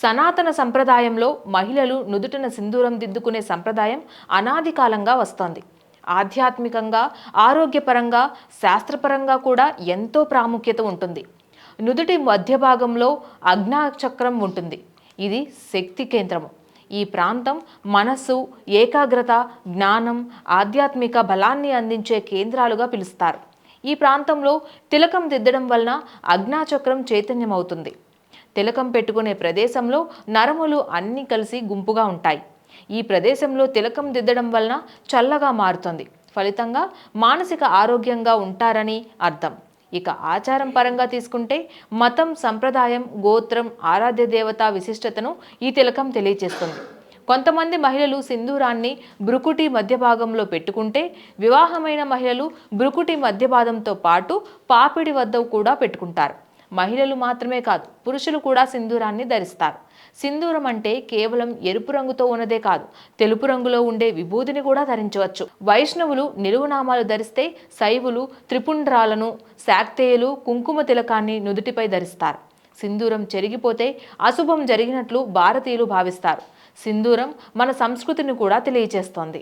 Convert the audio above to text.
సనాతన సంప్రదాయంలో మహిళలు నుదుటిన సింధూరం దిద్దుకునే సంప్రదాయం అనాది కాలంగా వస్తోంది. ఆధ్యాత్మికంగా, ఆరోగ్యపరంగా, శాస్త్రపరంగా కూడా ఎంతో ప్రాముఖ్యత ఉంటుంది. నుదుటి మధ్య భాగంలో ఆజ్ఞాచక్రం ఉంటుంది. ఇది శక్తి కేంద్రము. ఈ ప్రాంతం మనస్సు, ఏకాగ్రత, జ్ఞానం, ఆధ్యాత్మిక బలాన్ని అందించే కేంద్రాలుగా పిలుస్తారు. ఈ ప్రాంతంలో తిలకం దిద్దడం వలన ఆజ్ఞాచక్రం చైతన్యమవుతుంది. తిలకం పెట్టుకునే ప్రదేశంలో నరములు అన్నీ కలిసి గుంపుగా ఉంటాయి. ఈ ప్రదేశంలో తిలకం దిద్దడం వలన చల్లగా మారుతుంది. ఫలితంగా మానసిక ఆరోగ్యంగా ఉంటారని అర్థం. ఇక ఆచారం పరంగా తీసుకుంటే మతం, సంప్రదాయం, గోత్రం, ఆరాధ్య దేవత విశిష్టతను ఈ తిలకం తెలియజేస్తుంది. కొంతమంది మహిళలు సింధూరాన్ని భ్రుకుటి మధ్య భాగంలో పెట్టుకుంటే, వివాహమైన మహిళలు భ్రుకుటి మధ్య భాగంతో పాటు పాపిడి వద్ద కూడా పెట్టుకుంటారు. మహిళలు మాత్రమే కాదు, పురుషులు కూడా సింధూరాన్ని ధరిస్తారు. సింధూరం అంటే కేవలం ఎరుపు రంగుతో ఉన్నదే కాదు, తెలుపు రంగులో ఉండే విభూదిని కూడా ధరించవచ్చు. వైష్ణవులు నిలువునామాలు ధరిస్తే, శైవులు త్రిపుండ్రాలను, శాక్తేయులు కుంకుమ తిలకాన్ని నుదుటిపై ధరిస్తారు. సింధూరం చెరిగిపోతే అశుభం జరిగినట్లు భారతీయులు భావిస్తారు. సింధూరం మన సంస్కృతిని కూడా తెలియజేస్తోంది.